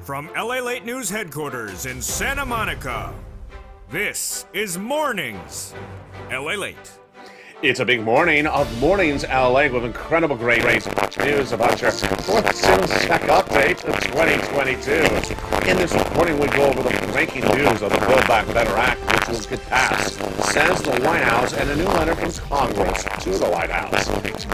From LALATE News headquarters in Santa Monica, this is Mornings LALATE. It's a big morning of Mornings LA with incredible great news about your fourth stimulus check update of 2022. In this reporting, we go over the breaking news of the Build Back Better Act, which will get passed, says the White House, and a new letter from Congress to the White House.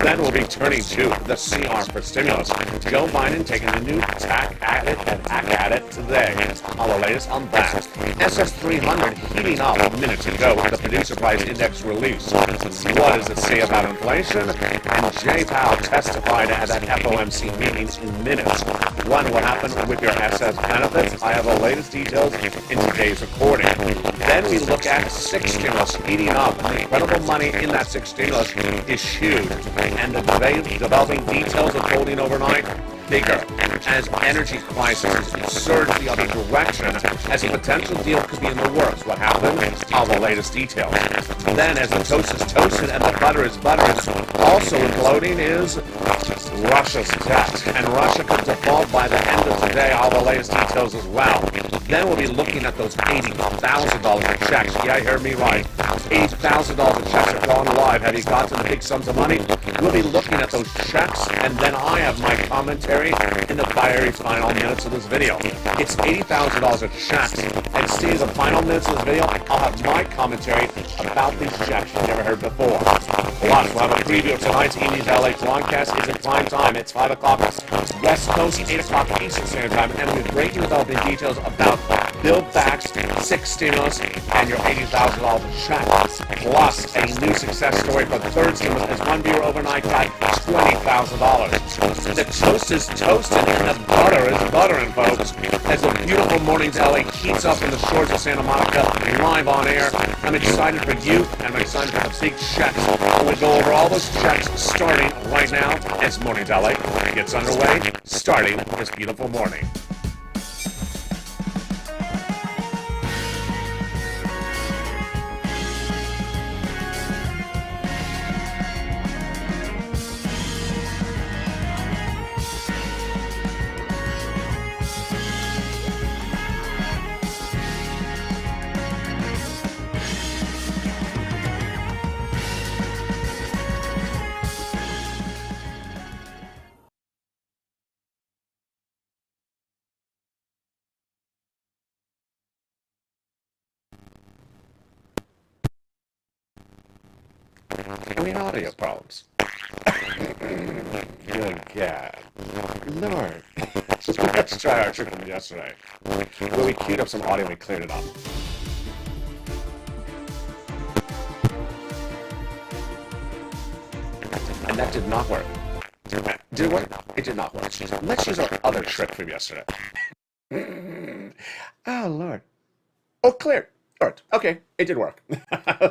Then we'll be turning to the CR for stimulus. Joe Biden taking a new tack at it today. All the latest on that. SS300 heating up minutes ago with the producer price index release. What does it say about inflation? And Jay Powell testified at an FOMC meeting in minutes. One, what happened with your SS benefits? I have the latest details in today's recording. Then we look at six stimulus heating up. The incredible money in that six stimulus is huge. And the developing details of holding overnight, bigger, as energy prices surge the other direction, as a potential deal could be in the works. What happened? All the latest details. Then, as the toast is toasted and the butter is buttered, also imploding is Russia's debt, and Russia could default by the end of today. All the latest details as well. Then we'll be looking at those $80,000 of checks. Yeah, you heard me right. $80,000 of checks have gone live. Have you gotten the big sums of money? We'll be looking at those checks, and then I have my commentary in the very final minutes of this video. It's $80,000 of checks, and see the final minutes of this video, I'll have my commentary about these checks you've never heard before. Plus, we'll have a preview of tonight's evening's LA broadcast. It's in prime time. It's 5 o'clock West Coast, 8 o'clock Eastern Standard Time, and we'll be breaking developing details about Build Back's six stimulus and your $80,000 check. Plus, a new success story for the third stimulus as one viewer overnight got $20,000. The toast is toasted and the butter is buttering, folks, as the beautiful Mornings LA heats up in the shores of Santa Monica, live on air. I'm excited for you, and I'm excited for the big checks. We'll go over all those checks starting right now as Mornings LA gets underway, starting this beautiful morning. We have audio problems. Good God. Lord. Let's try our trick from yesterday. Where we queued up some audio and we cleared it up. And that did not work. Did it work? It did not work. Let's use our other trick from yesterday. Oh, Lord. Oh, clear. Okay, it did work.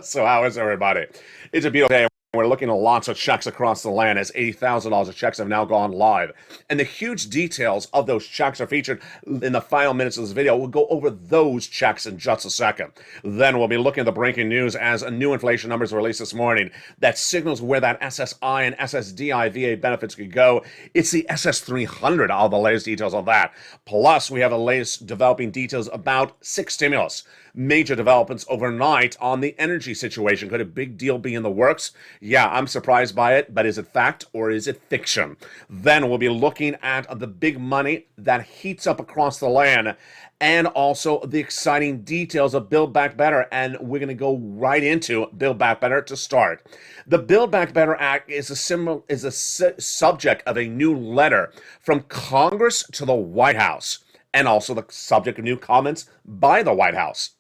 So how is everybody? It's a beautiful day. We're looking at lots of checks across the land as $80,000 of checks have now gone live. And the huge details of those checks are featured in the final minutes of this video. We'll go over those checks in just a second. Then we'll be looking at the breaking news as a new inflation numbers released this morning that signals where that SSI and SSDI VA benefits could go. It's the SS300, all the latest details on that. Plus, we have the latest developing details about six stimulus. Major developments overnight on the energy situation. Could a big deal be in the works? Yeah, I'm surprised by it, but is it fact or is it fiction? Then we'll be looking at the big money that heats up across the land and also the exciting details of Build Back Better, and we're going to go right into Build Back Better to start. The Build Back Better Act is a subject of a new letter from Congress to the White House, and also the subject of new comments by the White House.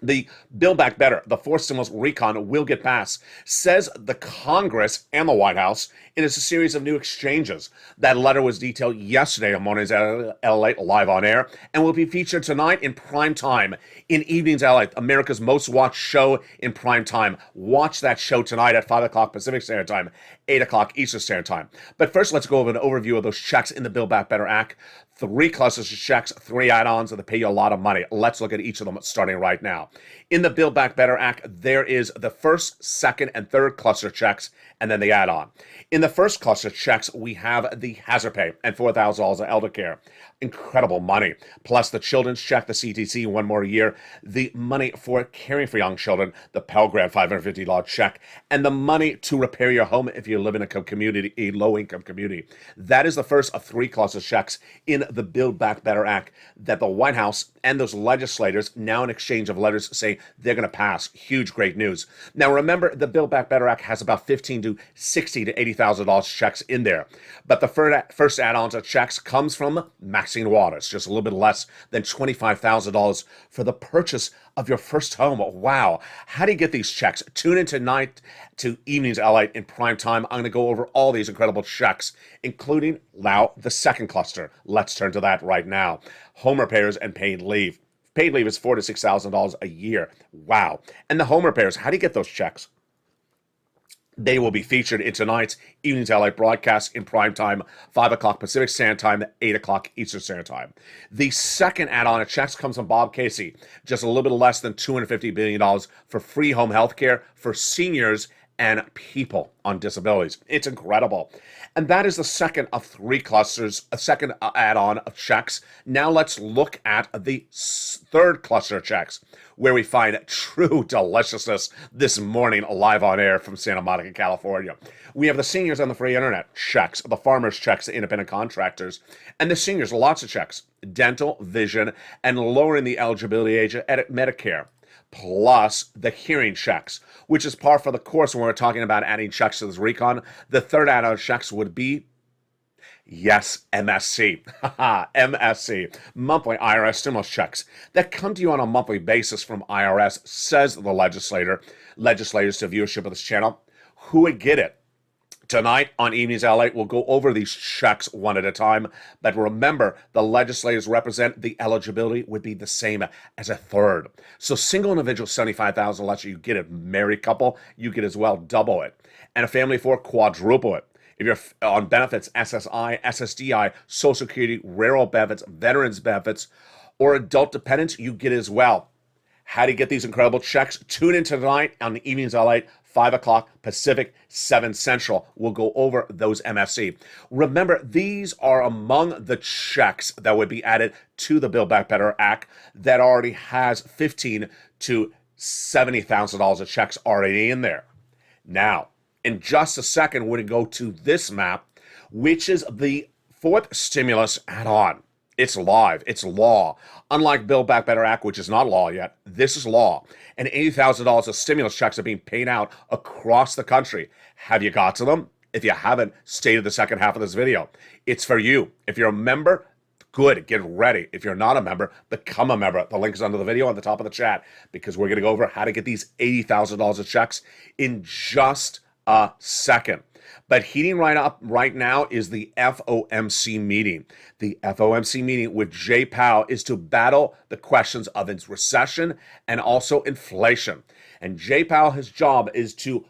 The Build Back Better, the fourth stimulus recon, will get passed, says the Congress and the White House in a series of new exchanges. That letter was detailed yesterday on Mornings LA live on air and will be featured tonight in prime time in Evenings LA, America's most watched show in prime time. Watch that show tonight at 5 o'clock Pacific Standard Time. 8 o'clock Eastern Standard Time. But first, let's go over an overview of those checks in the Build Back Better Act. 3 clusters of checks, 3 add-ons that pay you a lot of money. Let's look at each of them starting right now. In the Build Back Better Act, there is the first, second, and third cluster checks, and then the add-on. In the first cluster checks, we have the hazard pay and $4,000 of elder care. Incredible money. Plus the children's check, the CTC, 1 more year, the money for caring for young children, the Pell Grant $550 check, and the money to repair your home if you live in a community, a low-income community. That is the first of 3 cluster checks in the Build Back Better Act that the White House and those legislators, now in exchange of letters, say they're going to pass. Huge, great news. Now remember, the Build Back Better Act has about $15,000 to $60,000 to $80,000 checks in there. But the first add-ons of checks comes from Maxine Waters, just a little bit less than $25,000 for the purchase of your first home. Wow. How do you get these checks? Tune in tonight to Evenings LA in prime time. I'm going to go over all these incredible checks, including now the second cluster. Let's turn to that right now. Home repairs and paid leave. Paid leave is $4,000 to $6,000 a year. Wow. And the home repairs, how do you get those checks? They will be featured in tonight's Evenings LA broadcast in prime time, 5 o'clock Pacific Standard Time, 8 o'clock Eastern Standard Time. The second add-on of checks comes from Bob Casey, just a little bit less than $250 billion for free home health care for seniors and people on disabilities. It's incredible. And that is the second of 3 clusters, a second add-on of checks. Now let's look at the third cluster of checks, where we find true deliciousness this morning live on air from Santa Monica, California. We have the seniors on the free internet checks, the farmers checks, the independent contractors, and the seniors, lots of checks, dental, vision, and lowering the eligibility age at Medicare. Plus the hearing checks, which is par for the course when we're talking about adding checks to this recon. The third add-on checks would be, yes, MSC. MSC, monthly IRS stimulus checks that come to you on a monthly basis from IRS, says the legislators to viewership of this channel. Who would get it? Tonight on Evenings LA, we'll go over these checks one at a time. But remember, the legislators represent the eligibility would be the same as a third. So single individual, $75,000 less, you get it. Married couple, you get as well, double it. And a family of 4, quadruple it. If you're on benefits, SSI, SSDI, Social Security, rural benefits, veterans benefits, or adult dependents, you get as well. How to get these incredible checks? Tune in tonight on the Evenings LA, 5 o'clock Pacific, 7 Central. We'll go over those MSC. Remember, these are among the checks that would be added to the Build Back Better Act that already has $15,000 to $70,000 of checks already in there. Now, in just a second, we're going to go to this map, which is the 4th stimulus add-on. It's live. It's law. Unlike Build Back Better Act, which is not law yet, this is law. And $80,000 of stimulus checks are being paid out across the country. Have you got to them? If you haven't, stay to the second half of this video. It's for you. If you're a member, good. Get ready. If you're not a member, become a member. The link is under the video on the top of the chat, because we're going to go over how to get these $80,000 of checks in just a second. But heating right now is the FOMC meeting. The FOMC meeting with Jay Powell is to battle the questions of its recession and also inflation. And Jay Powell, his job is to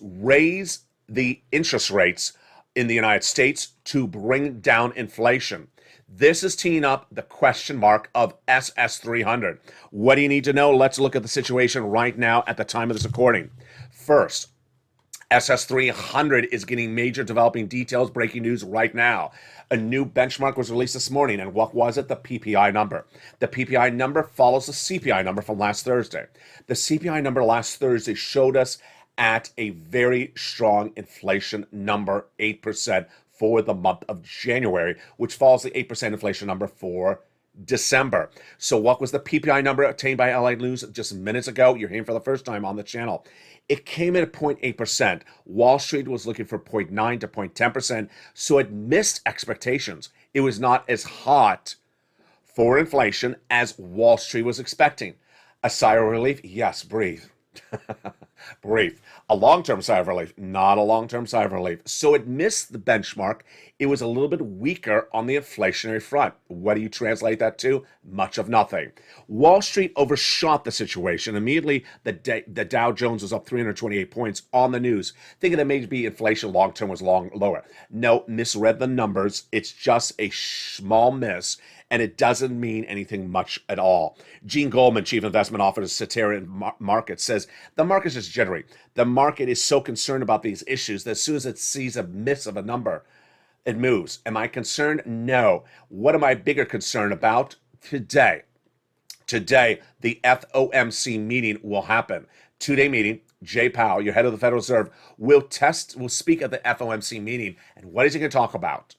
raise the interest rates in the United States to bring down inflation. This is teeing up the question mark of SS300. What do you need to know? Let's look at the situation right now at the time of this recording. First, SS300 is getting major developing details, breaking news right now. A new benchmark was released this morning, and what was it? The PPI number. The PPI number follows the CPI number from last Thursday. The CPI number last Thursday showed us at a very strong inflation number, 8% for the month of January, which follows the 8% inflation number for December. So what was the PPI number obtained by LA News just minutes ago? You're hearing for the first time on the channel. It came in at 0.8%. Wall Street was looking for 0.9 to 0.10%, so it missed expectations. It was not as hot for inflation as Wall Street was expecting. A sigh of relief? Yes, breathe. Brief. A long-term sigh of relief, not a long-term sigh of relief. So it missed the benchmark. It was a little bit weaker on the inflationary front. What do you translate that to? Much of nothing. Wall Street overshot the situation. Immediately, the Dow Jones was up 328 points on the news, thinking that maybe inflation long-term was lower. No, misread the numbers. It's just a small miss, and it doesn't mean anything much at all. Gene Goldman, Chief Investment Officer at Cetera Markets, says the market is just jittery. The market is so concerned about these issues that as soon as it sees a miss of a number, it moves. Am I concerned? No. What am I bigger concerned about? Today, the FOMC meeting will happen. Two-day meeting. Jay Powell, your head of the Federal Reserve, will speak at the FOMC meeting. And what is he going to talk about?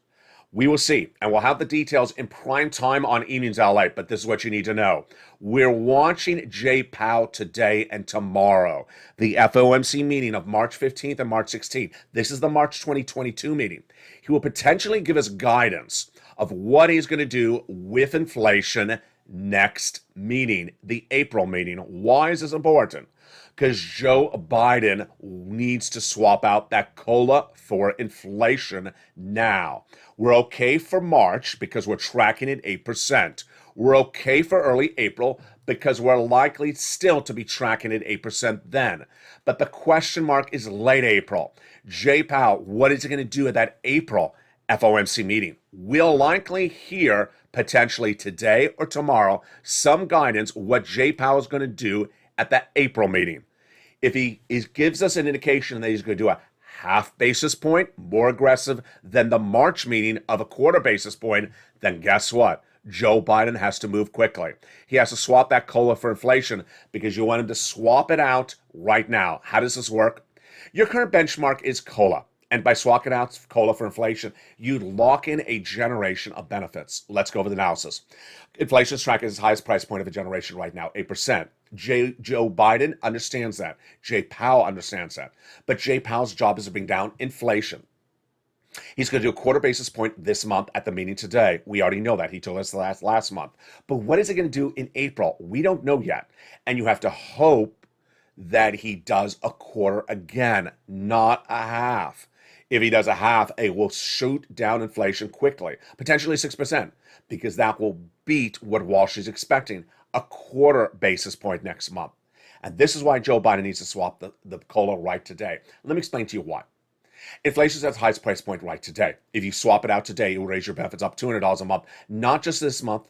We will see, and we'll have the details in prime time on Evenings LALATE, but this is what you need to know. We're watching Jay Powell today and tomorrow, the FOMC meeting of March 15th and March 16th. This is the March 2022 meeting. He will potentially give us guidance of what he's going to do with inflation next meeting, the April meeting. Why is this important? Because Joe Biden needs to swap out that COLA for inflation now. We're okay for March because we're tracking at 8%. We're okay for early April because we're likely still to be tracking at 8% then. But the question mark is late April. Jay Powell, what is he going to do at that April FOMC meeting? We'll likely hear potentially today or tomorrow some guidance what Jay Powell is going to do at that April meeting. If he gives us an indication that he's going to do a half basis point more aggressive than the March meeting of a quarter basis point, then guess what? Joe Biden has to move quickly. He has to swap that COLA for inflation because you want him to swap it out right now. How does this work? Your current benchmark is COLA. And by swapping out COLA for inflation, you lock in a generation of benefits. Let's go over the analysis. Inflation is tracking its highest price point of a generation right now, 8%. Joe Biden understands that. Jay Powell understands that. But Jay Powell's job is to bring down inflation. He's going to do a quarter basis point this month at the meeting today. We already know that. He told us last month. But what is he going to do in April? We don't know yet. And you have to hope that he does a quarter again, not a half. If he does a half, it will shoot down inflation quickly, potentially 6%, because that will beat what Wall Street's expecting, a quarter basis point next month. And this is why Joe Biden needs to swap the COLA right today. Let me explain to you why. Inflation is at its highest price point right today. If you swap it out today, it will raise your benefits up $200 a month, not just this month,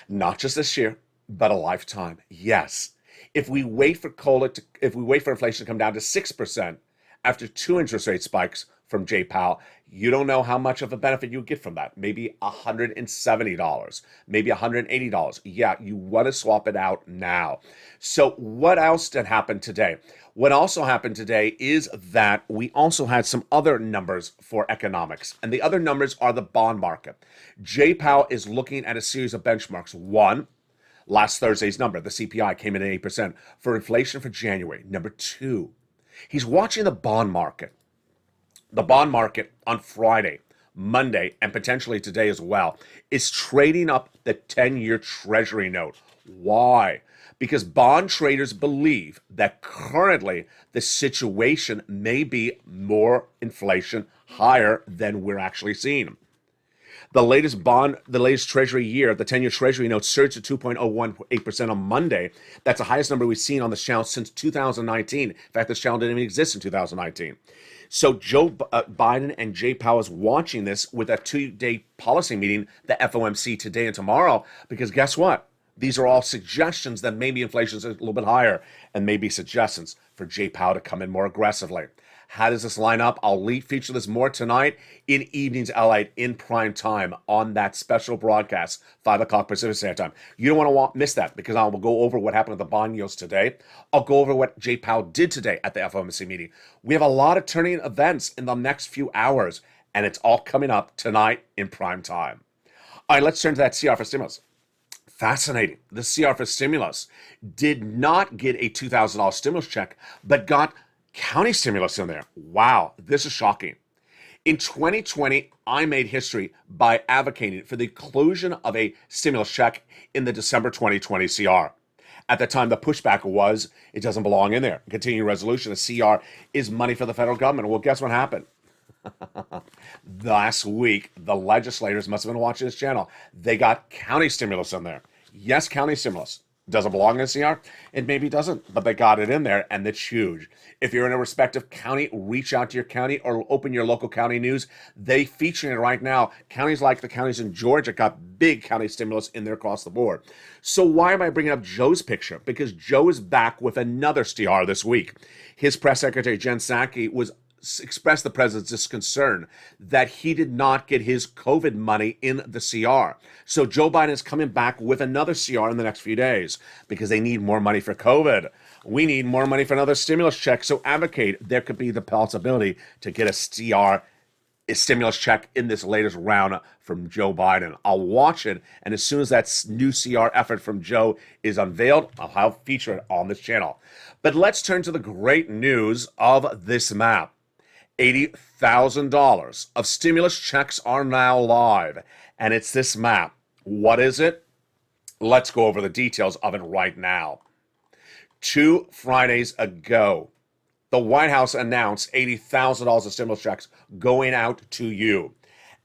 not just this year, but a lifetime. Yes. If we wait for inflation to come down to 6% after 2 interest rate spikes from Jay Powell, you don't know how much of a benefit you get from that. Maybe $170, maybe $180. Yeah, you want to swap it out now. So what else did happen today? What also happened today is that we also had some other numbers for economics. And the other numbers are the bond market. Jay Powell is looking at a series of benchmarks. One, last Thursday's number, the CPI came in at 8% for inflation for January. Number two, he's watching the bond market. The bond market on Friday, Monday, and potentially today as well, is trading up the 10-year Treasury note. Why? Because bond traders believe that currently the situation may be more inflation higher than we're actually seeing. The latest Treasury year, the 10-year Treasury note surged to 2.018% on Monday. That's the highest number we've seen on this channel since 2019. In fact, this channel didn't even exist in 2019. So Joe Biden and Jay Powell is watching this with a 2-day policy meeting, the FOMC today and tomorrow, because guess what? These are all suggestions that maybe inflation is a little bit higher and maybe suggestions for Jay Powell to come in more aggressively. How does this line up? I'll feature this more tonight in Evenings LALATE in prime time on that special broadcast, 5 o'clock Pacific Standard Time. You don't want to miss that because I will go over what happened at the bond yields today. I'll go over what Jay Powell did today at the FOMC meeting. We have a lot of turning events in the next few hours, and it's all coming up tonight in prime time. All right, let's turn to that CR for stimulus. Fascinating. The CR for stimulus did not get a $2,000 stimulus check, but got county stimulus in there. Wow, this is shocking. In 2020, I made history by advocating for the inclusion of a stimulus check in the December 2020 CR. At the time, the pushback was it doesn't belong in there. Continuing resolution, a CR, is money for the federal government. Well, guess what happened? Last week, the legislators must have been watching this channel. They got county stimulus in there. Yes, county stimulus. Does it belong in a CR? It maybe doesn't, but they got it in there, and it's huge. If you're in a respective county, reach out to your county or open your local county news. They featuring it right now. Counties like the counties in Georgia got big county stimulus in there across the board. So why am I bringing up Joe's picture? Because Joe is back with another CR this week. His press secretary, Jen Psaki, expressed the president's concern that he did not get his COVID money in the CR. So Joe Biden is coming back with another CR in the next few days because they need more money for COVID. We need more money for another stimulus check. So advocate there could be the possibility to get a stimulus check in this latest round from Joe Biden. I'll watch it, and as soon as that new CR effort from Joe is unveiled, I'll feature it on this channel. But let's turn to the great news of this map. $80,000 of stimulus checks are now live, and it's this map. What is it? Let's go over the details of it right now. 2 Fridays ago, the White House announced $80,000 of stimulus checks going out to you.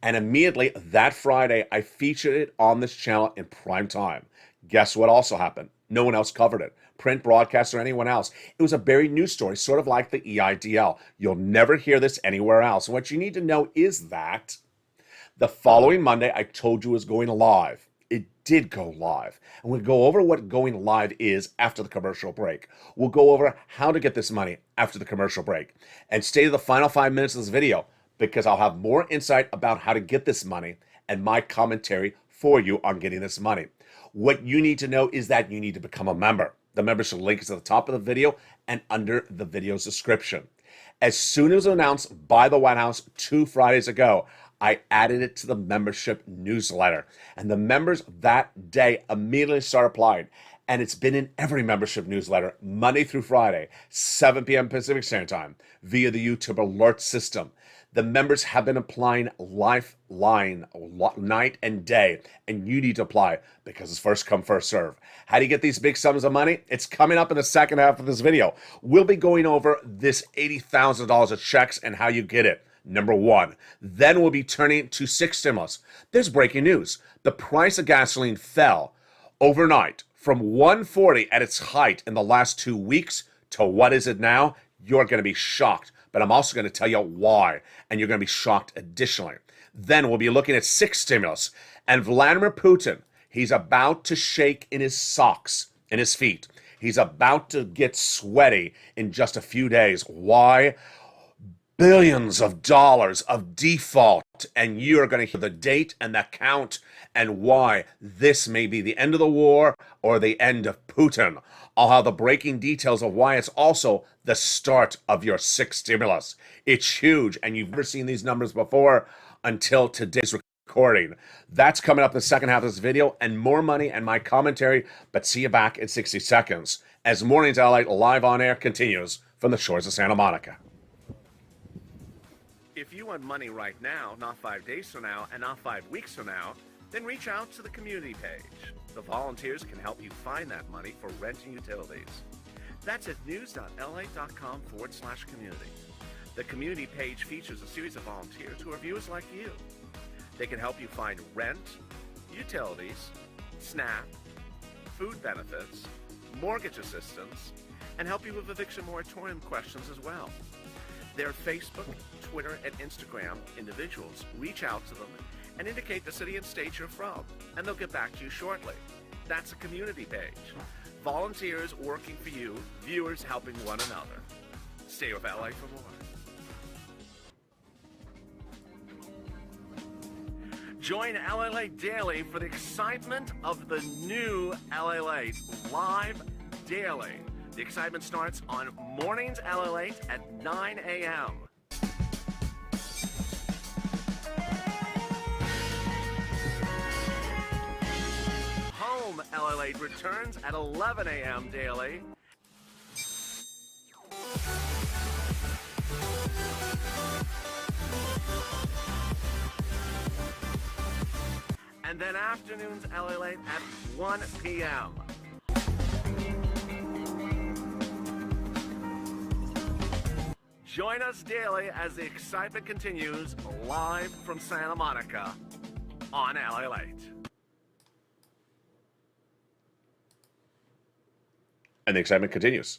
And immediately that Friday, I featured it on this channel in prime time. Guess what also happened? No one else covered it. Print, broadcast, or anyone else. It was a buried news story, sort of like the EIDL. You'll never hear this anywhere else. And what you need to know is that the following Monday, I told you it was going live. It did go live. And we'll go over what going live is after the commercial break. We'll go over how to get this money after the commercial break. And stay to the final 5 minutes of this video because I'll have more insight about how to get this money and my commentary for you on getting this money. What you need to know is that you need to become a member. The membership link is at the top of the video and under the video's description. As soon as it was announced by the White House 2 Fridays ago, I added it to the membership newsletter. And the members that day immediately started applying. And it's been in every membership newsletter, Monday through Friday, 7 p.m. Pacific Standard Time, via the YouTube alert system. The members have been applying lifeline night and day, and you need to apply because it's first come, first serve. How do you get these big sums of money? It's coming up in the second half of this video. We'll be going over this $80,000 of checks and how you get it. Number 1. Then we'll be turning to 6 stimulus. There's breaking news. The price of gasoline fell overnight from $1.40 at its height in the last 2 weeks to what is it now? You're going to be shocked. But I'm also going to tell you why, and you're going to be shocked additionally. Then we'll be looking at 6 stimulus. And Vladimir Putin, he's about to shake in his socks, in his feet. He's about to get sweaty in just a few days. Why? Billions of dollars of default, and you're going to hear the date and the count and why this may be the end of the war or the end of Putin. I'll have the breaking details of why it's also the start of your 6th stimulus. It's huge, and you've never seen these numbers before until today's recording. That's coming up in the second half of this video, and more money and my commentary, but see you back in 60 seconds as Mornings LALATE live on air continues from the shores of Santa Monica. If you want money right now, not 5 days from now, and not 5 weeks from now, then reach out to the community page. The volunteers can help you find that money for rent and utilities. That's at news.lalate.com/community. The community page features a series of volunteers who are viewers like you. They can help you find rent, utilities, SNAP, food benefits, mortgage assistance, and help you with eviction moratorium questions as well. Their Facebook, Twitter, and Instagram individuals reach out to them and indicate the city and state you're from, and they'll get back to you shortly. That's a community page. Volunteers working for you, viewers helping one another. Stay with LA for more. Join LALATE daily for the excitement of the new LALATE live daily. The excitement starts on Mornings LALATE at 9 a.m. Home LALATE returns at 11 a.m. daily. And then afternoons LALATE at 1 p.m. Join us daily as the excitement continues live from Santa Monica on LALATE. And the excitement continues.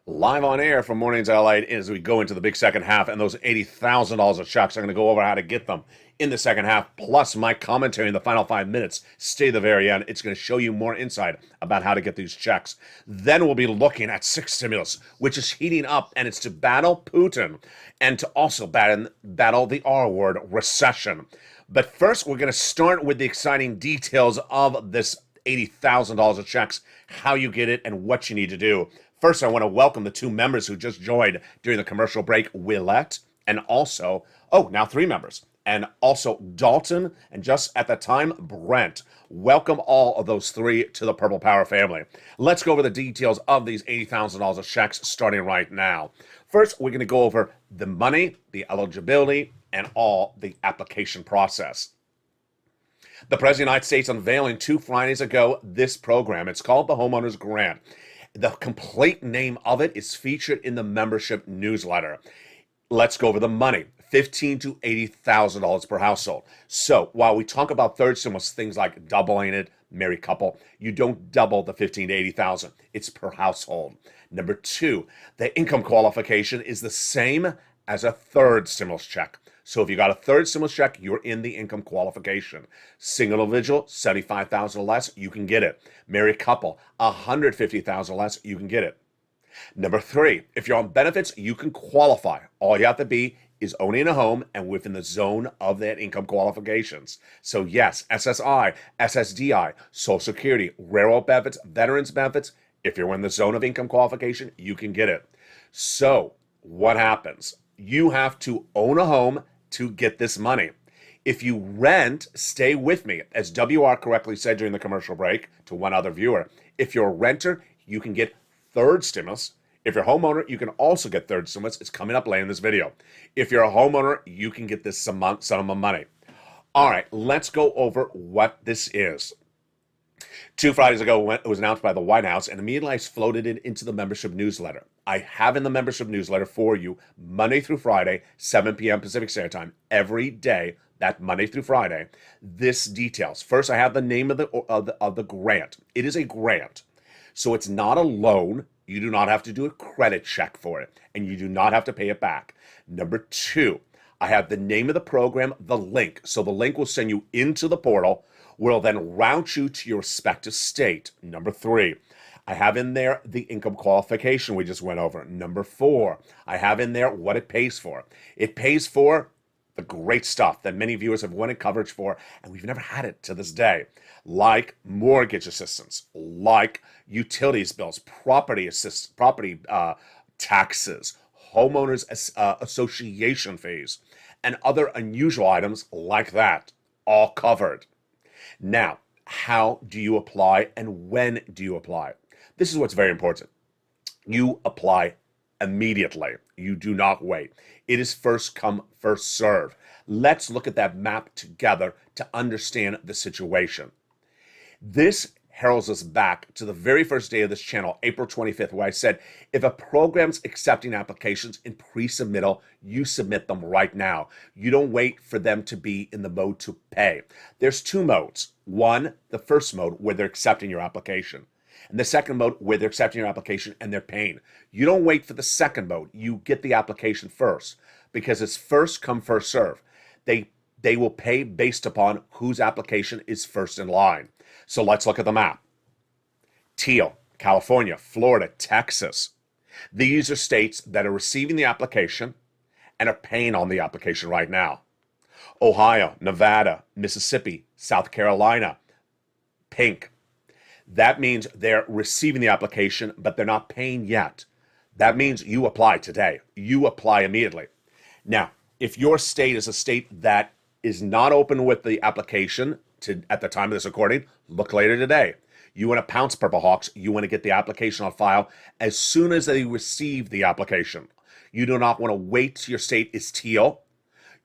Live on air from Mornings LALATE as we go into the big second half, and those $80,000 of checks, I'm going to go over how to get them in the second half, plus my commentary in the final 5 minutes. Stay to the very end. It's going to show you more insight about how to get these checks. Then we'll be looking at sixth stimulus, which is heating up, and it's to battle Putin and to also battle the R word, recession. But first, we're going to start with the exciting details of this $80,000 of checks, how you get it, and what you need to do. First, I want to welcome the 2 members who just joined during the commercial break, Willette, and also, now 3 members, and also Dalton, and just at the time, Brent. Welcome all of those 3 to the Purple Power family. Let's go over the details of these $80,000 of checks starting right now. First, we're going to go over the money, the eligibility, and all the application process. The President of the United States unveiling 2 Fridays ago this program. It's called the Homeowners Grant. The complete name of it is featured in the membership newsletter. Let's go over the money. $15,000 to $80,000 per household. So while we talk about third stimulus, things like doubling it, married couple, you don't double the $15,000 to $80,000. It's per household. Number 2, the income qualification is the same as a third stimulus check. So if you got a third stimulus check, you're in the income qualification. Single individual, $75,000 or less, you can get it. Married couple, $150,000 or less, you can get it. Number 3, if you're on benefits, you can qualify. All you have to be is owning a home and within the zone of that income qualifications. So yes, SSI, SSDI, Social Security, railroad benefits, veterans benefits, if you're in the zone of income qualification, you can get it. So what happens? You have to own a home to get this money. If you rent, stay with me. As WR correctly said during the commercial break to one other viewer, if you're a renter, you can get third stimulus. If you're a homeowner, you can also get third stimulus. It's coming up later in this video. If you're a homeowner, you can get this sum of money. All right, let's go over what this is. 2 Fridays ago, it was announced by the White House, and immediately I floated it into the membership newsletter. I have in the membership newsletter for you Monday through Friday, 7 p.m. Pacific Standard Time, every day, that Monday through Friday. This details. First, I have the name of the grant. It is a grant, so it's not a loan. You do not have to do a credit check for it, and you do not have to pay it back. Number 2, I have the name of the program, the link. So the link will send you into the portal, will then route you to your respective state. Number 3, I have in there the income qualification we just went over. Number 4, I have in there what it pays for. It pays for the great stuff that many viewers have wanted coverage for, and we've never had it to this day, like mortgage assistance, like utilities bills, property taxes, homeowners association fees, and other unusual items like that, all covered. Now, how do you apply and when do you apply? This is what's very important. You apply immediately. You do not wait. It is first come, first serve. Let's look at that map together to understand the situation. This heralds us back to the very first day of this channel, April 25th, where I said, if a program's accepting applications in pre-submittal, you submit them right now. You don't wait for them to be in the mode to pay. There's 2 modes. One, the first mode, where they're accepting your application. And the second mode, where they're accepting your application and they're paying. You don't wait for the second mode. You get the application first, because it's first come, first serve. They will pay based upon whose application is first in line. So let's look at the map. Teal, California, Florida, Texas. These are states that are receiving the application and are paying on the application right now. Ohio, Nevada, Mississippi, South Carolina, pink. That means they're receiving the application, but they're not paying yet. That means you apply today. You apply immediately. Now, if your state is a state that is not open with the application at the time of this recording, look later today. You want to pounce, Purple Hawks. You want to get the application on file as soon as they receive the application. You do not want to wait till your state is teal.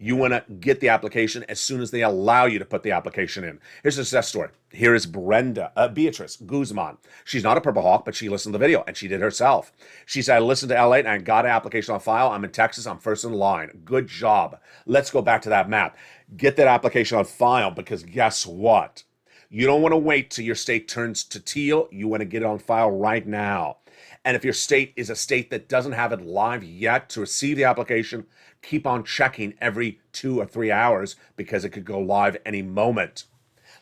You want to get the application as soon as they allow you to put the application in. Here's a success story. Here is Beatrice Guzman. She's not a Purple Hawk, but she listened to the video, and she did herself. She said, I listened to LALATE, and I got an application on file. I'm in Texas. I'm first in line. Good job. Let's go back to that map. Get that application on file, because guess what? You don't want to wait till your state turns to teal. You want to get it on file right now. And if your state is a state that doesn't have it live yet to receive the application, keep on checking every 2 or 3 hours, because it could go live any moment.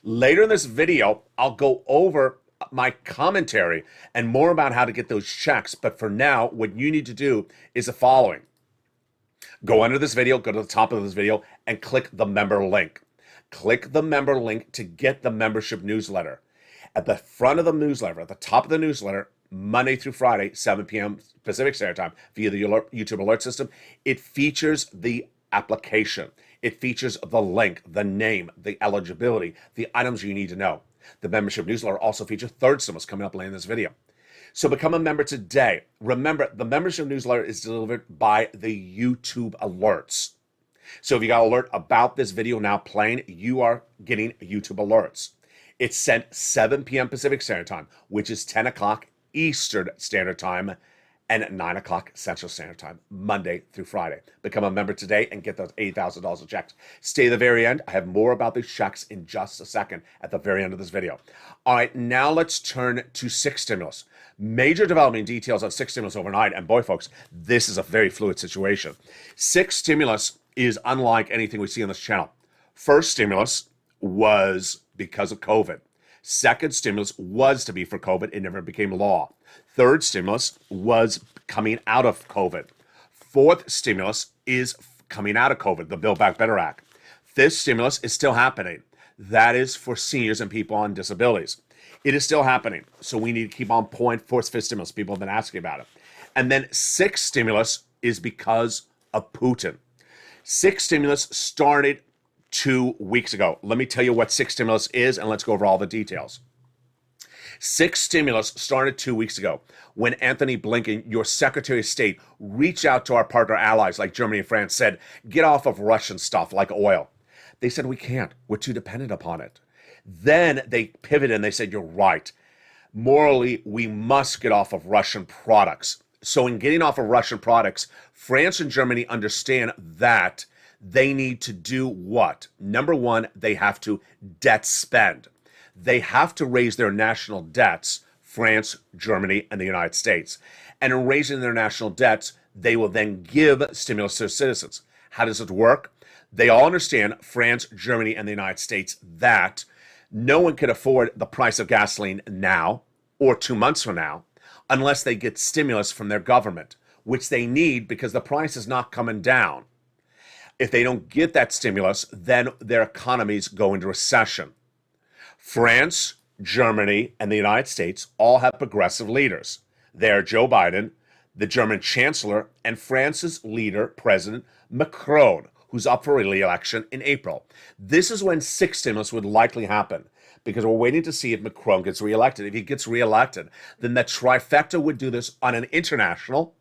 Later in this video, I'll go over my commentary and more about how to get those checks. But for now, what you need to do is the following. Go under this video, go to the top of this video, and click the member link. Click the member link to get the membership newsletter. At the front of the newsletter, at the top of the newsletter, Monday through Friday, 7 p.m. Pacific Standard Time, via the YouTube alert system, it features the application. It features the link, the name, the eligibility, the items you need to know. The membership newsletter also features third stimulus coming up later in this video. So become a member today. Remember, the membership newsletter is delivered by the YouTube alerts. So if you got an alert about this video now playing, you are getting YouTube alerts. It's sent 7 p.m. Pacific Standard Time, which is 10 o'clock Eastern Standard Time and 9 o'clock Central Standard Time, Monday through Friday. Become a member today and get those $8,000 of checks. Stay to the very end. I have more about these checks in just a second at the very end of this video. All right, now let's turn to 6 stimulus. Major development details on 6 stimulus overnight. And boy, folks, this is a very fluid situation. 6 stimulus is unlike anything we see on this channel. First stimulus was because of COVID. Second stimulus was to be for COVID. It never became law. Third stimulus was coming out of COVID. Fourth stimulus is coming out of COVID, the Build Back Better Act. Fifth stimulus is still happening. That is for seniors and people on disabilities. It is still happening. So we need to keep on point for fifth stimulus. People have been asking about it. And then sixth stimulus is because of Putin. Sixth stimulus started 2 weeks ago. Let me tell you what sixth stimulus is, and let's go over all the details. Sixth stimulus started 2 weeks ago when Anthony Blinken, your Secretary of State, reached out to our partner allies like Germany and France, said, get off of Russian stuff like oil. They said, we can't. We're too dependent upon it. Then they pivoted and they said, you're right. Morally, we must get off of Russian products. So in getting off of Russian products, France and Germany understand that they need to do what? Number one, they have to debt spend. They have to raise their national debts, France, Germany, and the United States. And in raising their national debts, they will then give stimulus to their citizens. How does it work? They all understand, France, Germany, and the United States, that no one can afford the price of gasoline now or 2 months from now unless they get stimulus from their government, which they need because the price is not coming down. If they don't get that stimulus, then their economies go into recession. France, Germany, and the United States all have progressive leaders. They are Joe Biden, the German Chancellor, and France's leader, President Macron, who's up for re-election in April. This is when sixth stimulus would likely happen, because we're waiting to see if Macron gets reelected. If he gets reelected, then the trifecta would do this on an international,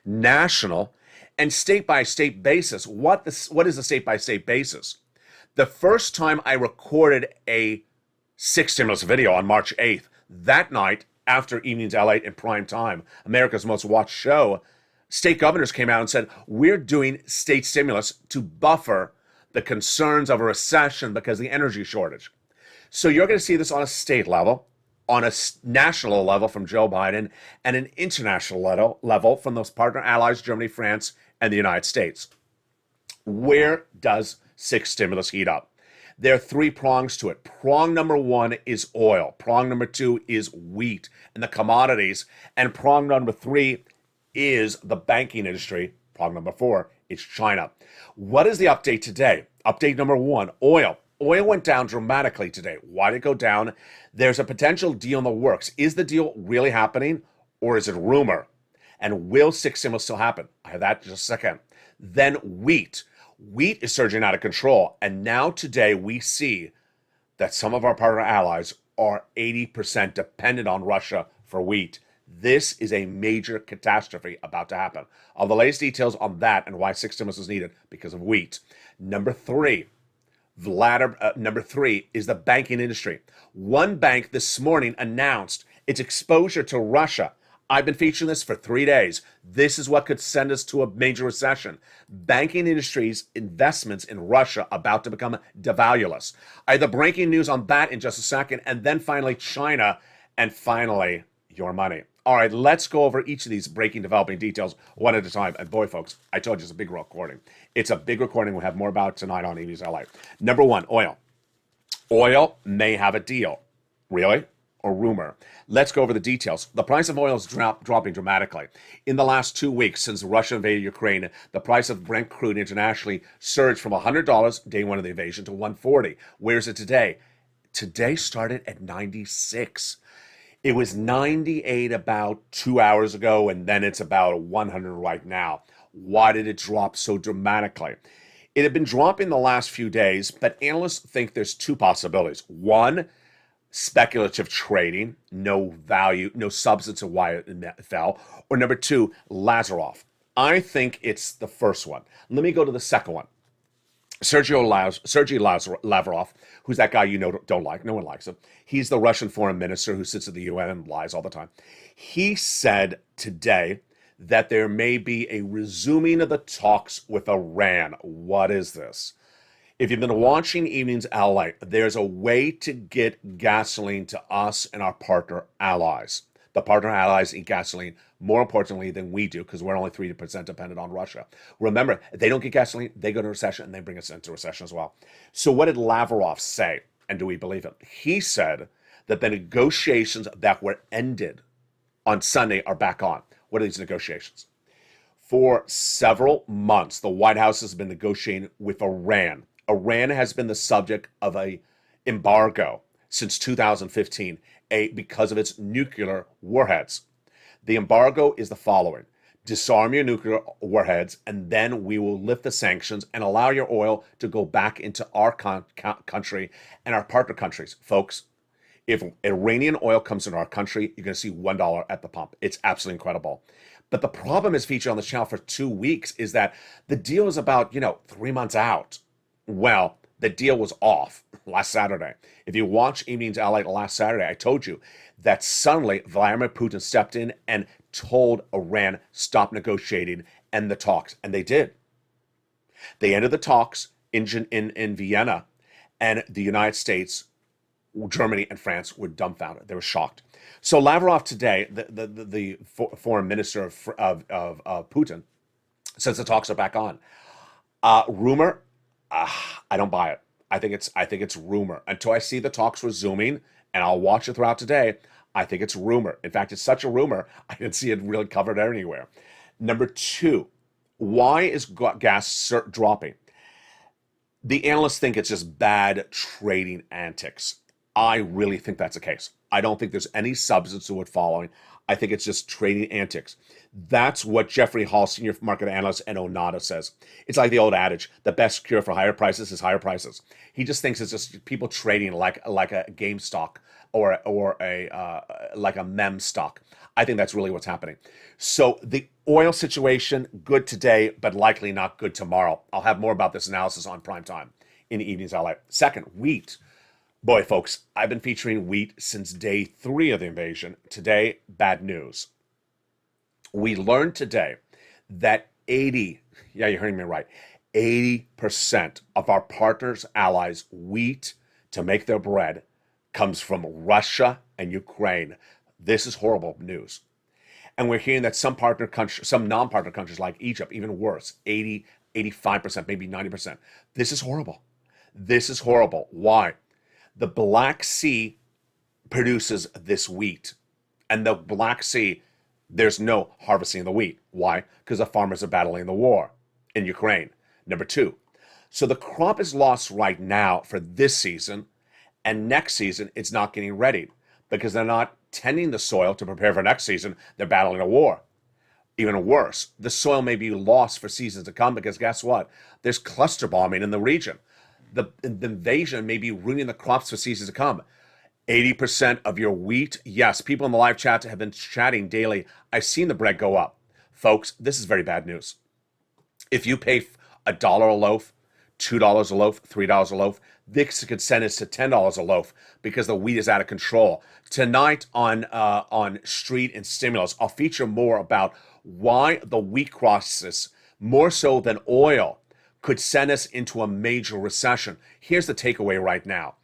national, and state-by-state basis. What is a state-by-state basis? The first time I recorded a sixth stimulus video on March 8th, that night, after Evenings LALATE in prime time, America's most watched show, state governors came out and said, we're doing state stimulus to buffer the concerns of a recession because of the energy shortage. So you're going to see this on a state level, on a national level from Joe Biden, and an international level from those partner allies, Germany, France, and the United States. Where does sixth stimulus heat up? There are 3 prongs to it. Prong number 1 is oil. Prong number 2 is wheat and the commodities. And prong number 3 is the banking industry. Prong number 4 is China. What is the update today? Update number 1, oil. Oil went down dramatically today. Why did it go down? There's a potential deal in the works. Is the deal really happening, or is it rumor? And will sixth stimulus still happen? I have that in just a second. Then wheat. Wheat is surging out of control. And now today we see that some of our partner allies are 80% dependent on Russia for wheat. This is a major catastrophe about to happen. All the latest details on that and why 6 stimulus is needed because of wheat. Number three is the banking industry. One bank this morning announced its exposure to Russia. I've been featuring this for 3 days. This is what could send us to a major recession. Banking industry's investments in Russia about to become devalueless. I have the breaking news on that in just a second, and then finally China, and finally your money. All right, let's go over each of these breaking, developing details one at a time. And boy, folks, I told you it's a big recording. It's a big recording. We'll have more about it tonight on EV's LA. Number one, oil. Oil may have a deal. Really? Or rumor. Let's go over the details. The price of oil is dropping dramatically. In the last 2 weeks since Russia invaded Ukraine, the price of Brent crude internationally surged from $100 day one of the invasion to $140. Where is it today? Today started at 96. It was 98 about 2 hours ago, and then it's about 100 right now. Why did it drop so dramatically? It had been dropping the last few days, but analysts think there's two possibilities. One, speculative trading, no value, no substance of why it fell. Or number two, Lazarov. I think it's the first one. Let me go to the second one. Sergei Lavrov, who's that guy you know don't like. No one likes him. He's the Russian foreign minister who sits at the UN and lies all the time. He said today that there may be a resuming of the talks with Iran. What is this? If you've been watching Evenings LA, there's a way to get gasoline to us and our partner allies. The partner allies eat gasoline more importantly than we do because we're only 3% dependent on Russia. Remember, if they don't get gasoline, they go into recession and they bring us into recession as well. So what did Lavrov say? And do we believe him? He said that the negotiations that were ended on Sunday are back on. What are these negotiations? For several months, the White House has been negotiating with Iran. Iran has been the subject of an embargo since 2015 because of its nuclear warheads. The embargo is the following. Disarm your nuclear warheads, and then we will lift the sanctions and allow your oil to go back into our country and our partner countries. Folks, if Iranian oil comes into our country, you're going to see $1 at the pump. It's absolutely incredible. But the problem is featured on the channel for 2 weeks is that the deal is about, 3 months out. Well, the deal was off last Saturday. If you watch Evenings LA last Saturday, I told you that suddenly Vladimir Putin stepped in and told Iran, stop negotiating, end the talks. And they did. They ended the talks in Vienna, and the United States, Germany, and France were dumbfounded. They were shocked. So Lavrov today, the foreign minister of Putin, says the talks are back on. Rumor, I don't buy it. I think it's rumor. Until I see the talks resuming, and I'll watch it throughout today, I think it's rumor. In fact, it's such a rumor, I didn't see it really covered anywhere. Number two, why is gas dropping? The analysts think it's just bad trading antics. I really think that's the case. I don't think there's any substance to it following. I think it's just trading antics. That's what Jeffrey Hall, senior market analyst at Onada, says. It's like the old adage, the best cure for higher prices is higher prices. He just thinks it's just people trading like a game stock or like a mem stock. I think that's really what's happening. So the oil situation, good today, but likely not good tomorrow. I'll have more about this analysis on prime time in the Evenings LA. Second, wheat. Boy, folks, I've been featuring wheat since day 3 of the invasion. Today, bad news. We learned today that 80% of our partners' allies' wheat to make their bread comes from Russia and Ukraine. This is horrible news. And we're hearing that some non-partner countries like Egypt, even worse, 80, 85%, maybe 90%. This is horrible. This is horrible. Why? The Black Sea produces this wheat. And the Black Sea, there's no harvesting of the wheat. Why? Because the farmers are battling the war in Ukraine. Number two, so the crop is lost right now for this season, and next season it's not getting ready because they're not tending the soil to prepare for next season. They're battling a war. Even worse, the soil may be lost for seasons to come because guess what? There's cluster bombing in the region. The invasion may be ruining the crops for seasons to come. 80% of your wheat. Yes, people in the live chat have been chatting daily. I've seen the bread go up. Folks, this is very bad news. If you pay $1 a loaf, $2 a loaf, $3 a loaf, this could send us to $10 a loaf because the wheat is out of control. Tonight on Street and Stimulus, I'll feature more about why the wheat crisis, more so than oil, could send us into a major recession. Here's the takeaway right now.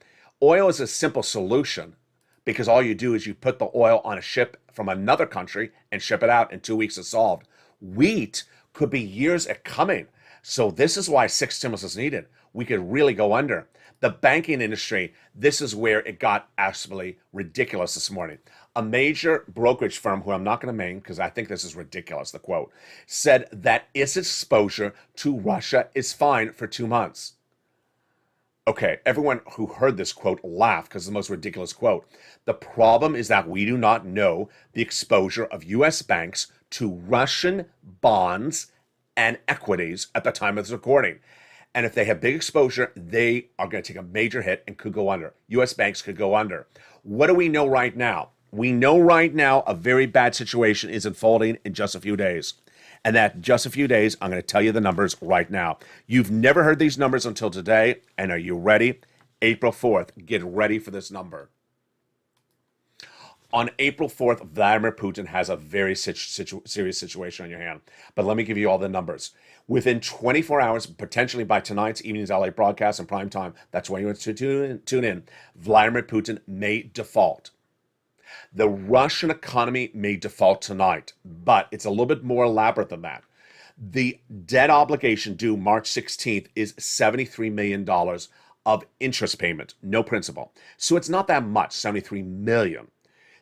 Oil is a simple solution because all you do is you put the oil on a ship from another country and ship it out. In 2 weeks it's solved. Wheat could be years coming. So this is why 6 stimulus is needed. We could really go under. The banking industry, this is where it got absolutely ridiculous this morning. A major brokerage firm, who I'm not going to name because I think this is ridiculous, the quote, said that its exposure to Russia is fine for 2 months. Okay, everyone who heard this quote laughed because it's the most ridiculous quote. The problem is that we do not know the exposure of U.S. banks to Russian bonds and equities at the time of this recording. And if they have big exposure, they are going to take a major hit and could go under. U.S. banks could go under. What do we know right now? We know right now a very bad situation is unfolding in just a few days. And that just a few days, I'm going to tell you the numbers right now. You've never heard these numbers until today. And are you ready? April 4th, get ready for this number. On April 4th, Vladimir Putin has a very serious situation on your hand. But let me give you all the numbers. Within 24 hours, potentially by tonight's evening's LA broadcast and prime time, that's when you want to tune in, Vladimir Putin may default. The Russian economy may default tonight, but it's a little bit more elaborate than that. The debt obligation due March 16th is $73 million of interest payment, no principal. So it's not that much, $73 million.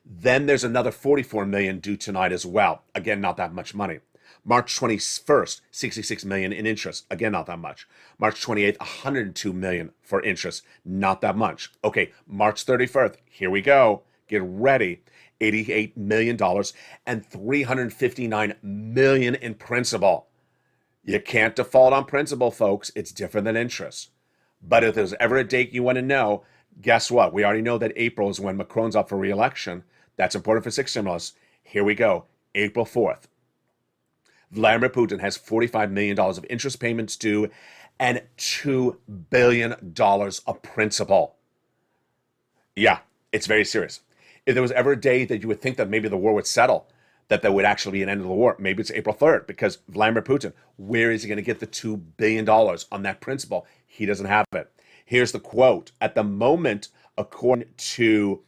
Then there's another $44 million due tonight as well. Again, not that much money. March 21st, $66 million in interest. Again, not that much. March 28th, $102 million for interest. Not that much. Okay, March 31st, here we go. Get ready. $88 million and $359 million in principal. You can't default on principal, folks. It's different than interest. But if there's ever a date you want to know, guess what? We already know that April is when Macron's up for re-election. That's important for 6 stimulus. Here we go. April 4th. Vladimir Putin has $45 million of interest payments due and $2 billion of principal. Yeah, it's very serious. If there was ever a day that you would think that maybe the war would settle, that there would actually be an end of the war, maybe it's April 3rd, because Vladimir Putin, where is he going to get the $2 billion on that principal? He doesn't have it. Here's the quote. At the moment, according to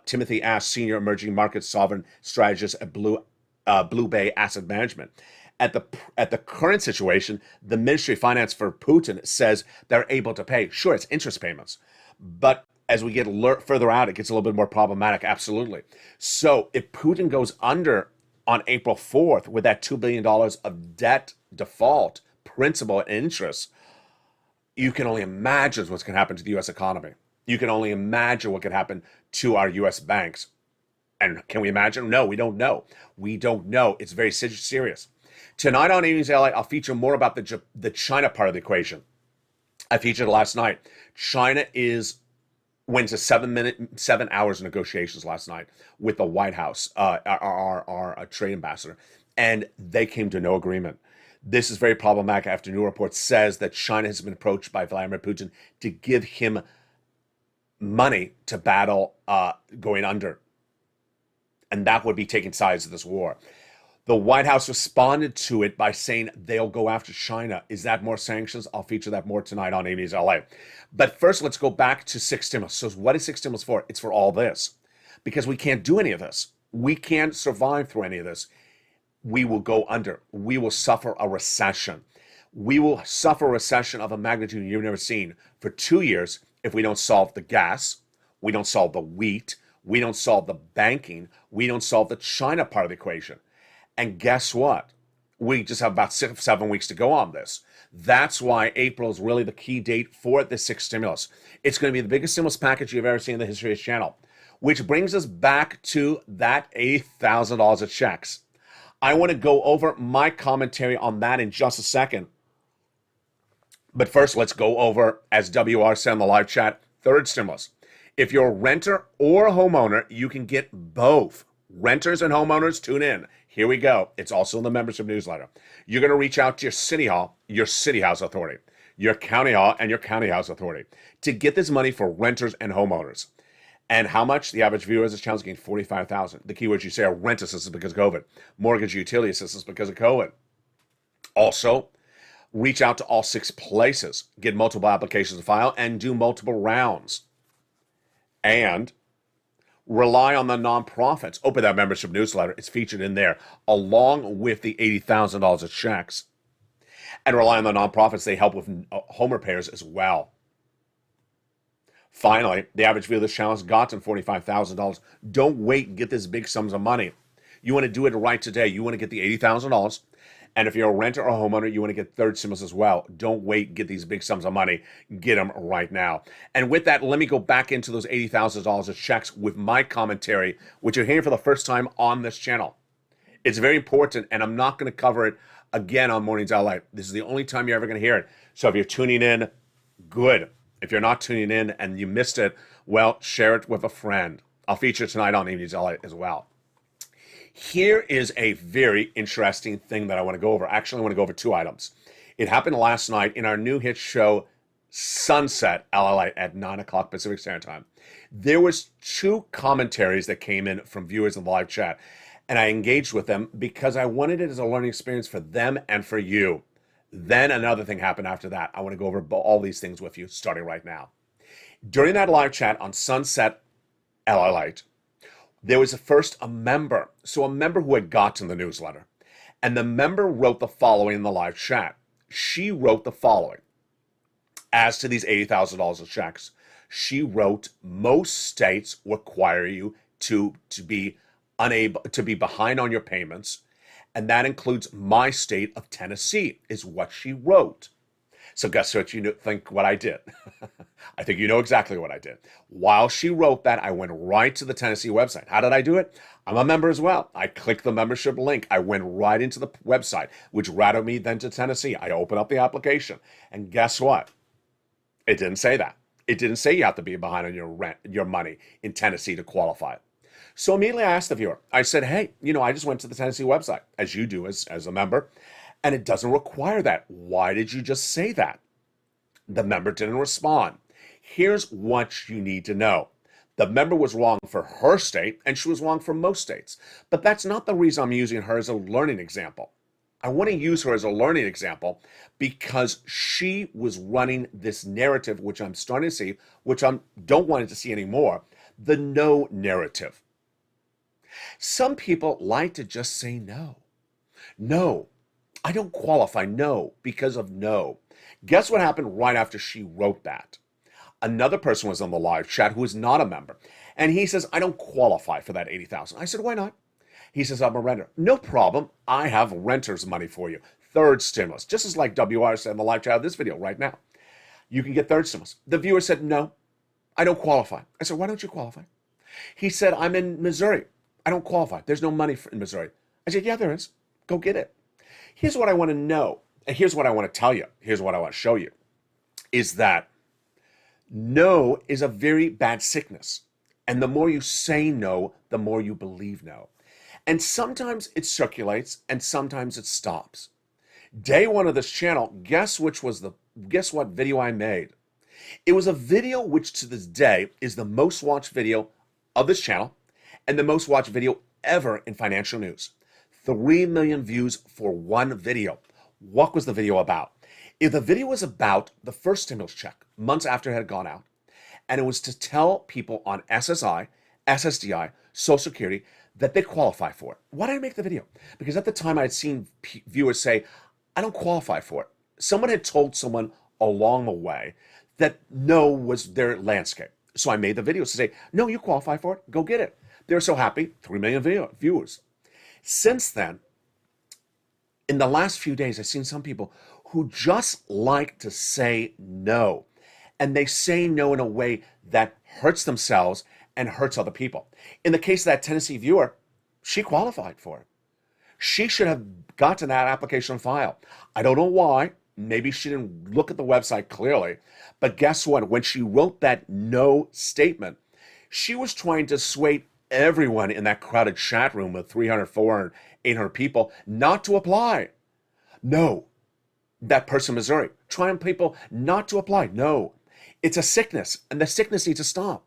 Timothy Ash, senior emerging market sovereign strategist at Blue Bay Asset Management, at the current situation, the Ministry of Finance for Putin says they're able to pay. Sure, it's interest payments, but as we get further out, it gets a little bit more problematic. Absolutely. So if Putin goes under on April 4th with that $2 billion of debt default, principal, and interest, you can only imagine what's going to happen to the U.S. economy. You can only imagine what could happen to our U.S. banks. And can we imagine? No, we don't know. We don't know. It's very serious. Tonight on Evenings LA, I'll feature more about the China part of the equation. I featured last night. China went to 7 hours of negotiations last night with the White House, our trade ambassador, and they came to no agreement. This is very problematic after new report says that China has been approached by Vladimir Putin to give him money to battle going under. And that would be taking sides of this war. The White House responded to it by saying they'll go after China. Is that more sanctions? I'll feature that more tonight on Amy's LA. But first, let's go back to 6 stimulus. So what is 6 stimulus for? It's for all this. Because we can't do any of this. We can't survive through any of this. We will go under. We will suffer a recession. We will suffer a recession of a magnitude you've never seen for 2 years if we don't solve the gas, we don't solve the wheat, we don't solve the banking, we don't solve the China part of the equation. And guess what? We just have about 7 weeks to go on this. That's why April is really the key date for the 6 stimulus. It's going to be the biggest stimulus package you've ever seen in the history of this channel, which brings us back to that $80,000 of checks. I want to go over my commentary on that in just a second. But first, let's go over, as WR said in the live chat, 3rd stimulus. If you're a renter or a homeowner, you can get both. Renters and homeowners, tune in. Here we go. It's also in the membership newsletter. You're going to reach out to your city hall, your city house authority, your county hall, and your county house authority to get this money for renters and homeowners. And how much? The average viewer of this channel is getting $45,000. The keywords you say are rent assistance because of COVID, mortgage utility assistance because of COVID. Also, reach out to all 6 places, get multiple applications to file, and do multiple rounds. And rely on the nonprofits. Open that membership newsletter. It's featured in there, along with the $80,000 of checks. And rely on the nonprofits. They help with home repairs as well. Finally, the average viewer of this channel has gotten $45,000. Don't wait and get this big sums of money. You want to do it right today. You want to get the $80,000. And if you're a renter or a homeowner, you want to get third stimulus as well. Don't wait, get these big sums of money. Get them right now. And with that, let me go back into those $80,000 of checks with my commentary, which you're hearing for the first time on this channel. It's very important, and I'm not going to cover it again on Mornings LA. This is the only time you're ever going to hear it. So if you're tuning in, good. If you're not tuning in and you missed it, well, share it with a friend. I'll feature it tonight on Evenings LA as well. Here is a very interesting thing that I want to go over. Actually, I want to go over 2 items. It happened last night in our new hit show, Sunset LALATE, at 9 o'clock Pacific Standard Time. There was 2 commentaries that came in from viewers in the live chat, and I engaged with them because I wanted it as a learning experience for them and for you. Then another thing happened after that. I want to go over all these things with you starting right now. During that live chat on Sunset LALATE, there was first a member. So a member who had gotten the newsletter. And the member wrote the following in the live chat. She wrote the following. As to these $80,000 of checks, she wrote, most states require you to be behind on your payments. And that includes my state of Tennessee, is what she wrote. So guess what you think what I did? I think you know exactly what I did. While she wrote that, I went right to the Tennessee website. How did I do it? I'm a member as well. I clicked the membership link. I went right into the website, which routed me then to Tennessee. I opened up the application. And guess what? It didn't say that. It didn't say you have to be behind on your rent, your money in Tennessee to qualify. So immediately I asked the viewer, I said, hey, I just went to the Tennessee website, as you do as a member, and it doesn't require that. Why did you just say that? The member didn't respond. Here's what you need to know. The member was wrong for her state, and she was wrong for most states. But that's not the reason I'm using her as a learning example. I want to use her as a learning example because she was running this narrative, which I'm starting to see, which I don't want to see anymore, the no narrative. Some people like to just say no. No, I don't qualify. No, because of no. Guess what happened right after she wrote that? Another person was on the live chat who is not a member. And he says, I don't qualify for that $80,000. I said, why not? He says, I'm a renter. No problem. I have renter's money for you. Third stimulus. Just as like WR said in the live chat of this video right now. You can get third stimulus. The viewer said, no, I don't qualify. I said, why don't you qualify? He said, I'm in Missouri. I don't qualify. There's no money in Missouri. I said, yeah, there is. Go get it. Here's what I want to know. And here's what I want to tell you. Here's what I want to show you. Is that no is a very bad sickness. And the more you say no, the more you believe no. And sometimes it circulates and sometimes it stops. Day 1 of this channel, guess what video I made? It was a video which to this day is the most watched video of this channel and the most watched video ever in financial news. 3 million views for one video. What was the video about? If the video was about the first stimulus check months after it had gone out, and it was to tell people on SSI, SSDI, Social Security that they qualify for it. Why did I make the video? Because at the time I had seen viewers say, I don't qualify for it. Someone had told someone along the way that no was their landscape. So I made the video to say, no, you qualify for it. Go get it. They're so happy. 3 million viewers. Since then, in the last few days, I've seen some people who just like to say no. And they say no in a way that hurts themselves and hurts other people. In the case of that Tennessee viewer, she qualified for it. She should have gotten that application file. I don't know why. Maybe she didn't look at the website clearly. But guess what? When she wrote that no statement, She was trying to sway everyone in that crowded chat room with 300, 400, 800 people not to apply. No, that person in Missouri, trying people not to apply. No, it's a sickness, and the sickness needs to stop.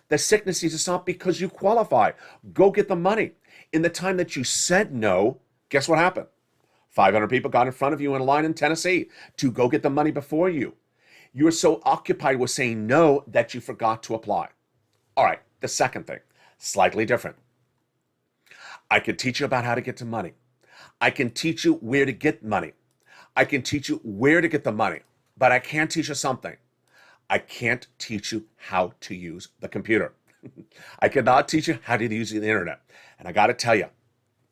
The sickness needs to stop because you qualify. Go get the money. In the time that you said no, guess what happened? 500 people got in front of you in line in Tennessee to go get the money before you. You were so occupied with saying no that you forgot to apply. All right, the second thing, slightly different. I can teach you about how to get to money. I can teach you where to get money. I can teach you where to get the money, but I can't teach you something. I can't teach you how to use the computer. I cannot teach you how to use the internet. And I got to tell you,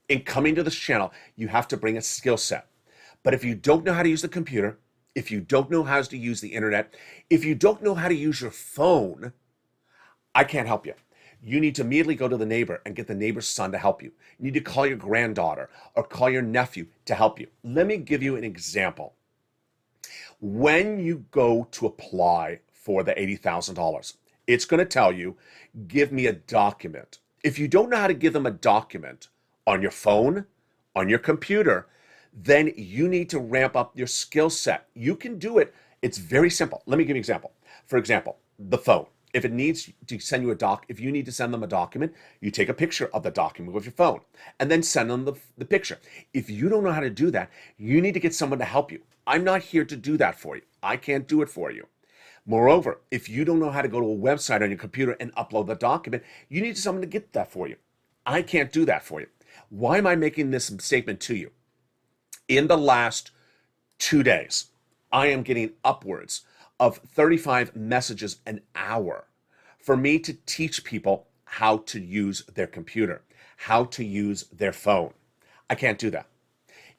in coming to this channel, you have to bring a skill set. But if you don't know how to use the computer, if you don't know how to use the internet, if you don't know how to use your phone, I can't help you. You need to immediately go to the neighbor and get the neighbor's son to help you. You need to call your granddaughter or call your nephew to help you. Let me give you an example. When you go to apply for the $80,000, it's going to tell you, give me a document. If you don't know how to give them a document on your phone, on your computer, then you need to ramp up your skill set. You can do it. It's very simple. Let me give you an example. For example, the phone. If it needs to send you if you need to send them a document, you take a picture of the document with your phone and then send them the picture. If you don't know how to do that, you need to get someone to help you. I'm not here to do that for you. I can't do it for you. Moreover, if you don't know how to go to a website on your computer and upload the document, you need someone to get that for you. I can't do that for you. Why am I making this statement to you? In the last 2 days, I am getting upwards of 35 messages an hour for me to teach people how to use their computer, how to use their phone. I can't do that.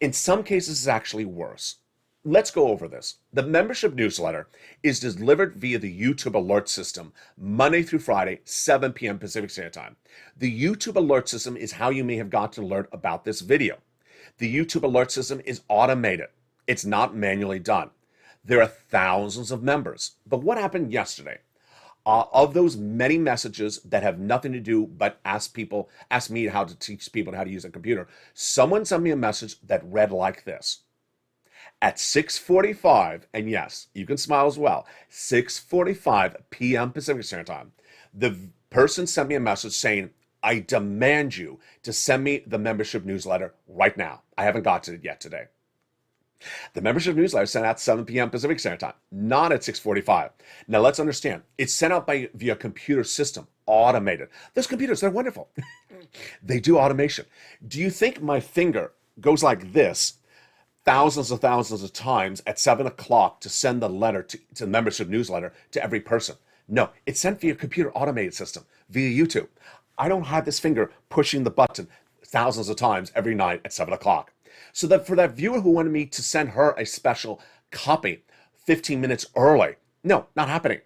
In some cases, it's actually worse. Let's go over this. The membership newsletter is delivered via the YouTube alert system Monday through Friday, 7 p.m. Pacific Standard Time. The YouTube alert system is how you may have gotten an alert about this video. The YouTube alert system is automated. It's not manually done. There are thousands of members. But what happened yesterday? Of those many messages that have nothing to do but ask me how to teach people how to use a computer, someone sent me a message that read like this. At 6:45, and yes, you can smile as well, 6:45 p.m. Pacific Standard Time, the person sent me a message saying, I demand you to send me the membership newsletter right now. I haven't gotten it yet today. The membership newsletter is sent out 7 p.m. Pacific Standard Time, not at 6:45. Now let's understand, it's sent out via computer system, automated. Those computers, they're wonderful. They do automation. Do you think my finger goes like this thousands of times at 7 o'clock to send the letter to the membership newsletter to every person? No, it's sent via computer automated system, via YouTube. I don't have this finger pushing the button thousands of times every night at 7 o'clock. So that for that viewer who wanted me to send her a special copy 15 minutes early, no, not happening.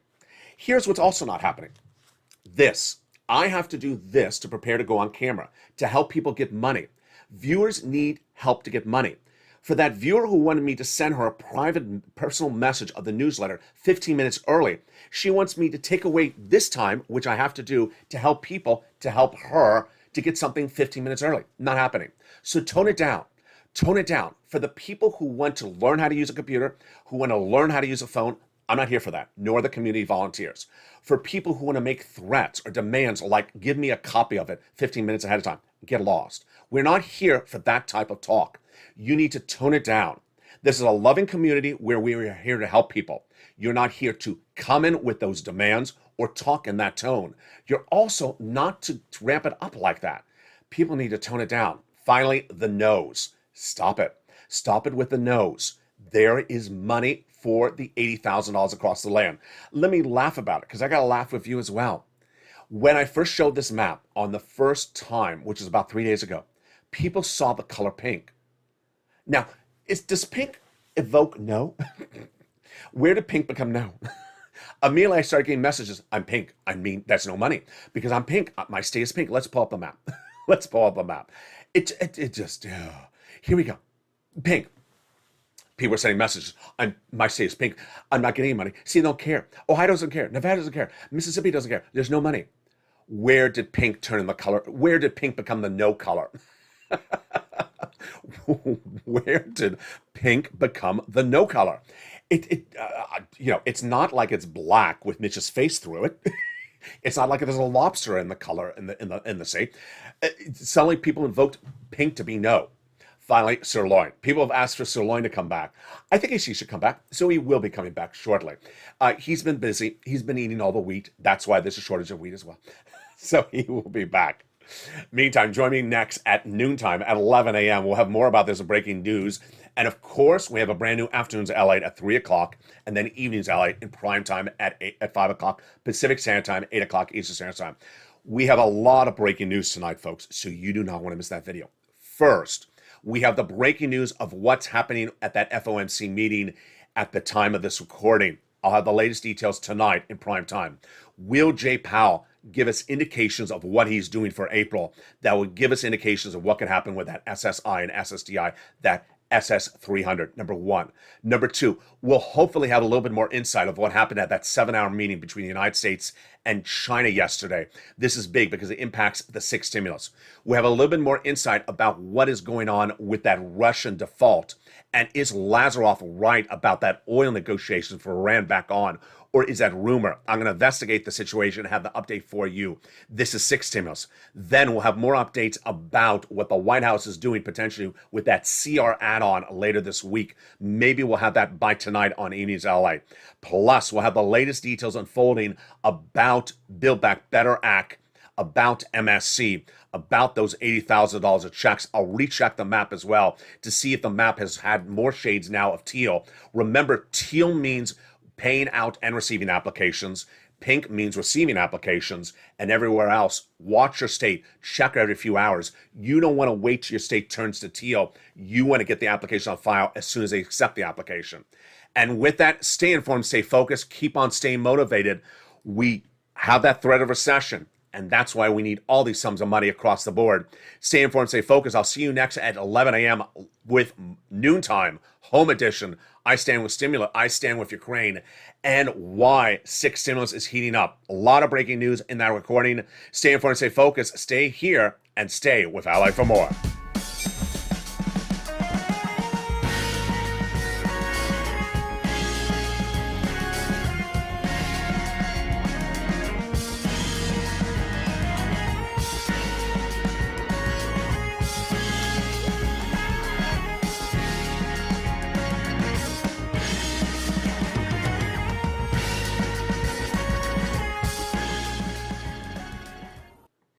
Here's what's also not happening. This. I have to do this to prepare to go on camera, to help people get money. Viewers need help to get money. For that viewer who wanted me to send her a private personal message of the newsletter 15 minutes early, she wants me to take away this time, which I have to do to help people, to help her to get something 15 minutes early. Not happening. So tone it down. Tone it down. For the people who want to learn how to use a computer, who want to learn how to use a phone, I'm not here for that, nor the community volunteers. For people who want to make threats or demands like, give me a copy of it 15 minutes ahead of time, get lost. We're not here for that type of talk. You need to tone it down. This is a loving community where we are here to help people. You're not here to come in with those demands or talk in that tone. You're also not to ramp it up like that. People need to tone it down. Finally, the no's. Stop it. Stop it with the no's. There is money for the $80,000 across the land. Let me laugh about it because I got to laugh with you as well. When I first showed this map on the first time, which is about 3 days ago, people saw the color pink. Now, does pink evoke no? Where did pink become no? Immediately I started getting messages, I'm pink. I mean, that's no money because I'm pink. My state is pink. Let's pull up the map. Let's pull up the map. It just, here we go. Pink. People are sending messages. My state is pink. I'm not getting any money. See, they don't care. Ohio doesn't care. Nevada doesn't care. Mississippi doesn't care. There's no money. Where did pink turn the color? Where did pink become the no color? Where did pink become the no color? It's not like it's black with Mitch's face through it. It's not like there's a lobster in the color in the sea. Suddenly, people invoked pink to be no. Finally, sirloin. People have asked for sirloin to come back. I think he should come back, so he will be coming back shortly. He's been busy. He's been eating all the wheat. That's why there's a shortage of wheat as well. So he will be back. Meantime, join me next at noontime at 11 a.m. We'll have more about this breaking news. And of course, we have a brand new Afternoons LATE at 3 o'clock, and then Evenings LATE in prime time at 5 o'clock Pacific Standard Time, 8 o'clock Eastern Standard Time. We have a lot of breaking news tonight, folks, so you do not want to miss that video. First, we have the breaking news of what's happening at that FOMC meeting at the time of this recording. I'll have the latest details tonight in prime time. Will Jay Powell give us indications of what he's doing for April that will give us indications of what could happen with that SSI and SSDI, that SS300, number one. Number two, we'll hopefully have a little bit more insight of what happened at that 7-hour meeting between the United States and China yesterday. This is big because it impacts the sixth stimulus. We have a little bit more insight about what is going on with that Russian default. And is Lazaroff right about that oil negotiation for Iran back on? Or is that rumor? I'm going to investigate the situation and have the update for you. This is sixth stimulus. Then we'll have more updates about what the White House is doing potentially with that CR add-on later this week. Maybe we'll have that by tonight on Evenings LA. Plus, we'll have the latest details unfolding about Build Back Better Act, about MSC, about those $80,000 of checks. I'll recheck the map as well to see if the map has had more shades now of teal. Remember, teal means paying out and receiving applications. Pink means receiving applications. And everywhere else, watch your state. Check every few hours. You don't want to wait till your state turns to teal. You want to get the application on file as soon as they accept the application. And with that, stay informed, stay focused, keep on staying motivated. We have that threat of recession. And that's why we need all these sums of money across the board. Stay informed, stay focused. I'll see you next at 11 a.m. with Noontime, Home Edition. I stand with stimulus. I stand with Ukraine. And why sixth stimulus is heating up. A lot of breaking news in that recording. Stay informed, stay focused. Stay here and stay with Ally for more.